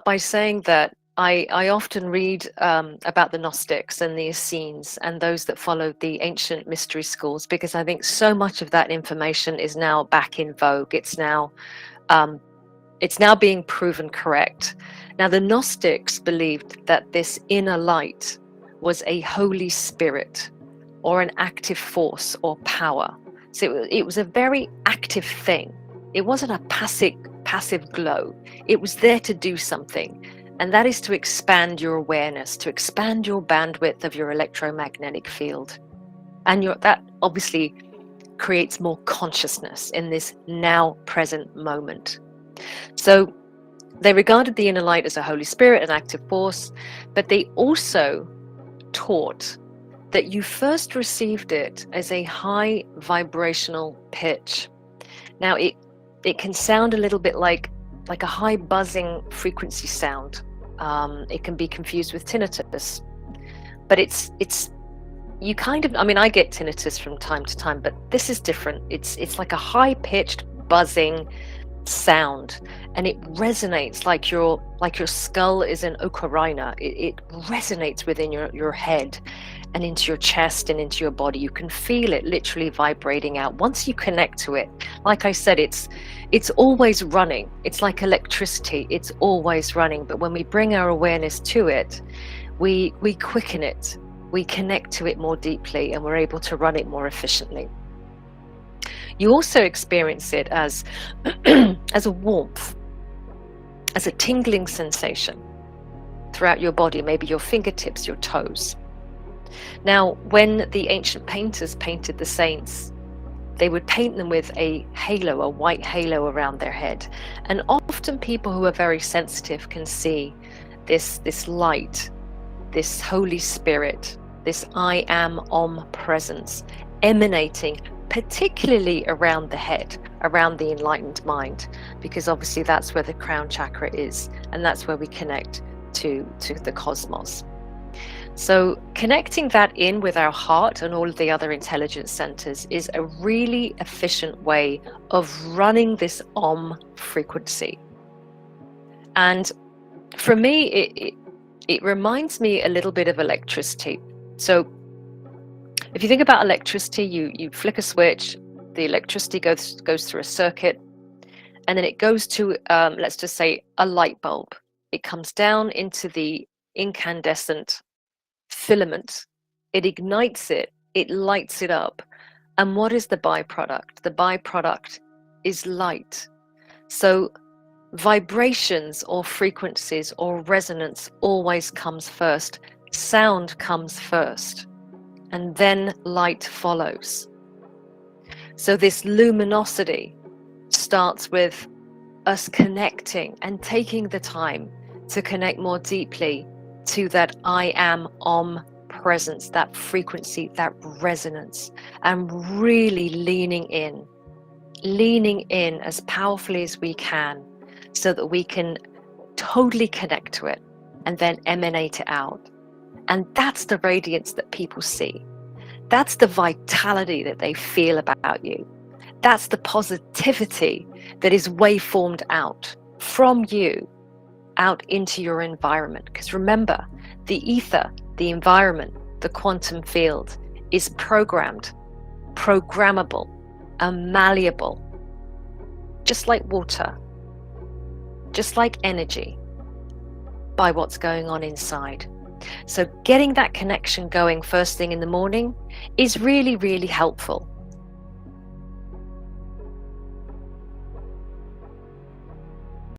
by saying that I often read about the Gnostics and the Essenes and those that followed the ancient mystery schools, because I think so much of that information is now back in vogue. It's now being proven correct. Now, the Gnostics believed that this inner light was a Holy Spirit or an active force or power. So it was a very active thing. It wasn't a passive glow. It was there to do something. And that is to expand your awareness, to expand your bandwidth of your electromagnetic field. And that obviously creates more consciousness in this now present moment. So they regarded the inner light as a Holy Spirit, an active force, but they also taught that you first received it as a high vibrational pitch. Now it can sound a little bit like a high buzzing frequency sound. It can be confused with tinnitus, but it's you kind of, I mean, I get tinnitus from time to time, but this is different. It's like a high pitched buzzing sound, and it resonates like your skull is an ocarina. It resonates within your head and into your chest and into your body. You can feel it literally vibrating out once you connect to it. Like I said, it's always running. It's like electricity. It's always running. But when we bring our awareness to it, we quicken it. We connect to it more deeply, and we're able to run it more efficiently. You also experience it as as a warmth, as a tingling sensation throughout your body, maybe your fingertips, your toes. Now, when the ancient painters painted the saints, they would paint them with a halo, a white halo around their head. And often people who are very sensitive can see this light, this Holy Spirit, this I am Om presence emanating particularly around the head, around the enlightened mind, because obviously that's where the crown chakra is, and that's where we connect to the cosmos. So connecting that in with our heart and all of the other intelligence centers is a really efficient way of running this Om frequency. And for me, it reminds me a little bit of electricity. So if you think about electricity, you flick a switch, the electricity goes through a circuit, and then it goes to, let's just say, a light bulb. It comes down into the incandescent filament. It ignites it, it lights it up. And what is the byproduct? The byproduct is light. So vibrations or frequencies or resonance always comes first. Sound comes first, and then light follows. So this luminosity starts with us connecting and taking the time to connect more deeply to that I am Om presence, that frequency, that resonance, and really leaning in as powerfully as we can, so that we can totally connect to it and then emanate it out. And that's the radiance that people see. That's the vitality that they feel about you. That's the positivity that is waveformed out from you out into your environment. Because remember, the ether, the environment, the quantum field is programmed, programmable, and malleable, just like water, just like energy, by what's going on inside. So getting that connection going first thing in the morning is really, really helpful.